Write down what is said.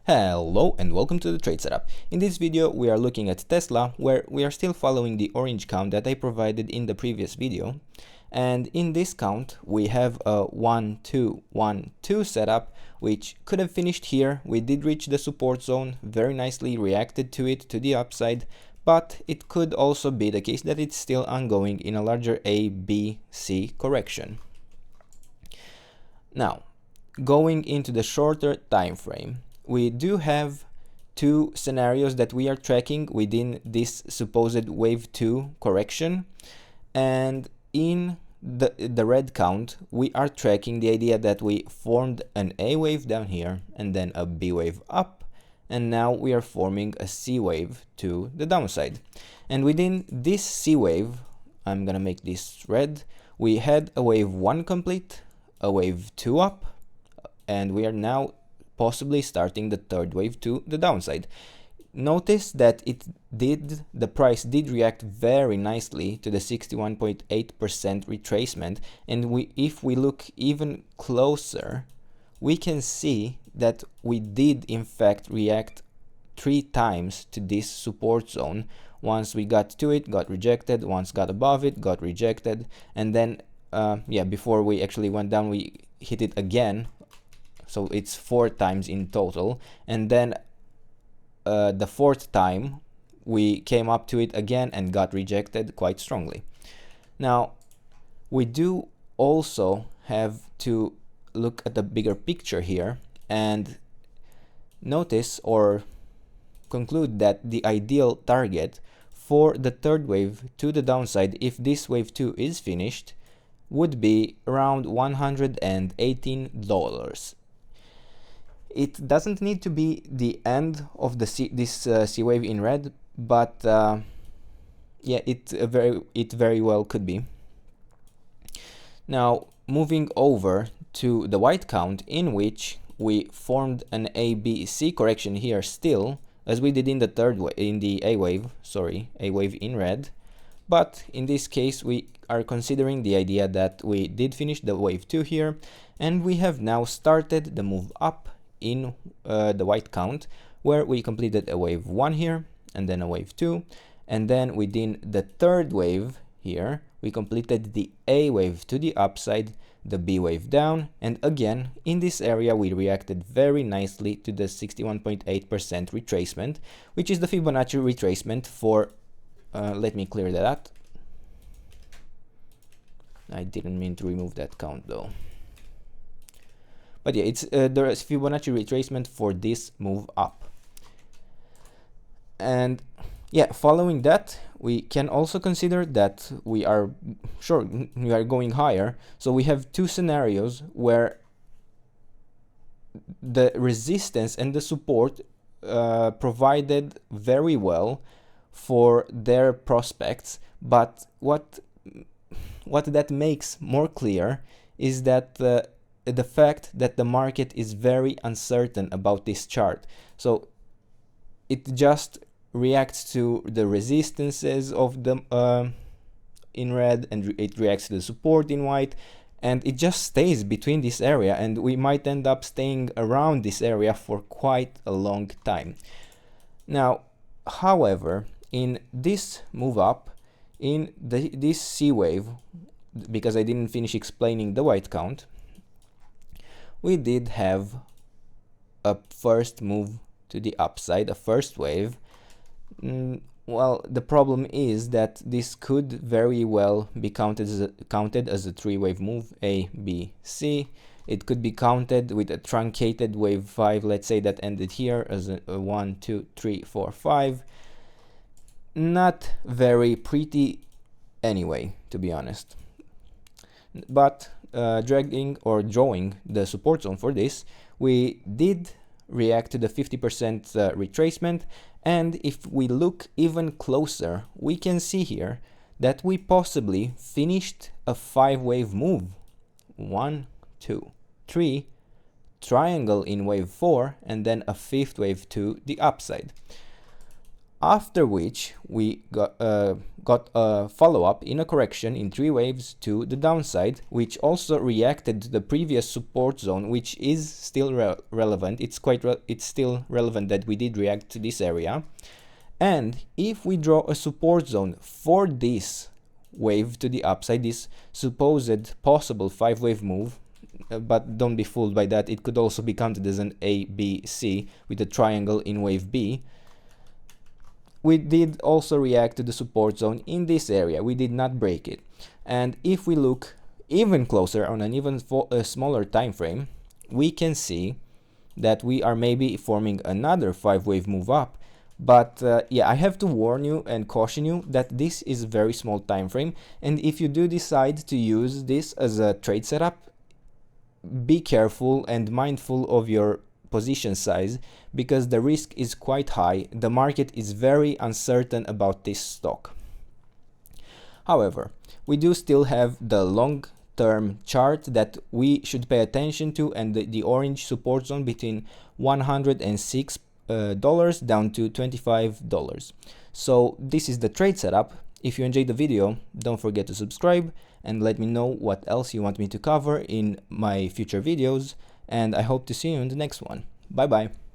Hello and welcome to the trade setup. In this video we are looking at Tesla, where we are still following the orange count that I provided in the previous video. And in this count we have a 1-2-1-2 setup, which could have finished here. We did reach the support zone, very nicely reacted to it to the upside, but it could also be the case that it's still ongoing in a larger A, B, C correction. Now, going into the shorter time frame, we do have two scenarios that we are tracking within this supposed wave 2 correction, and in the red count we are tracking the idea that we formed an A wave down here and then a B wave up, and now we are forming a C wave to the downside. And within this C wave, I'm gonna make this red, we had a wave 1 complete, a wave 2 up, and we are now possibly starting the third wave to the downside. Notice that the price did react very nicely to the 61.8% retracement, and if we look even closer, we can see that we did in fact react 3 times to this support zone. Once we got to it, got rejected, once got above it, got rejected, and then before we actually went down, we hit it again. So it's 4 times in total, and then the 4th time we came up to it again and got rejected quite strongly. Now we do also have to look at the bigger picture here and notice or conclude that the ideal target for the third wave to the downside, if this wave 2 is finished, would be around $118. It doesn't need to be the end of this C wave in red, but yeah, it very well could be. Now moving over to the white count, in which we formed an A B C correction here still, as we did in the A wave in red, but in this case we are considering the idea that we did finish the wave 2 here, and we have now started the move up in the white count, where we completed a wave 1 here and then a wave 2, and then within the third wave here we completed the A wave to the upside, the B wave down, and again in this area we reacted very nicely to the 61.8% retracement, which is the Fibonacci retracement for let me clear that out. I didn't mean to remove that count though. But yeah, it's the Fibonacci retracement for this move up. And yeah, following that, we can also consider that we are going higher. So we have two scenarios where the resistance and the support provided very well for their prospects. But what that makes more clear is that the fact that the market is very uncertain about this chart. So it just reacts to the resistances of the in red, and it reacts to the support in white, and it just stays between this area, and we might end up staying around this area for quite a long time. Now, however, in this move up, in this C wave, because I didn't finish explaining the white count, we did have a first move to the upside, a first wave. Well, the problem is that this could very well be counted as a 3-wave move, A, B, C. It could be counted with a truncated wave 5, let's say, that ended here as a 1, 2, 3, 4, 5. Not very pretty anyway, to be honest. But dragging or drawing the support zone for this, we did react to the 50% retracement, and if we look even closer, we can see here that we possibly finished a 5-wave move. 1, 2, 3, triangle in wave 4, and then a 5th wave to the upside. after which we got a follow-up in a correction in 3 waves to the downside, which also reacted to the previous support zone, which is still relevant. It's still relevant that we did react to this area. And if we draw a support zone for this wave to the upside, this supposed possible 5-wave move, but don't be fooled by that, it could also be counted as an A, B, C with a triangle in wave B. We did also react to the support zone in this area. We did not break it. And if we look even closer on an even smaller time frame, we can see that we are maybe forming another 5-wave move up. But yeah, I have to warn you and caution you that this is a very small time frame, and if you do decide to use this as a trade setup, be careful and mindful of your position size, because the risk is quite high. The market is very uncertain about this stock. However, we do still have the long-term chart that we should pay attention to, and the orange support zone between $106 down to $25. So this is the trade setup. If you enjoyed the video, don't forget to subscribe and let me know what else you want me to cover in my future videos, and I hope to see you in the next one. Bye bye.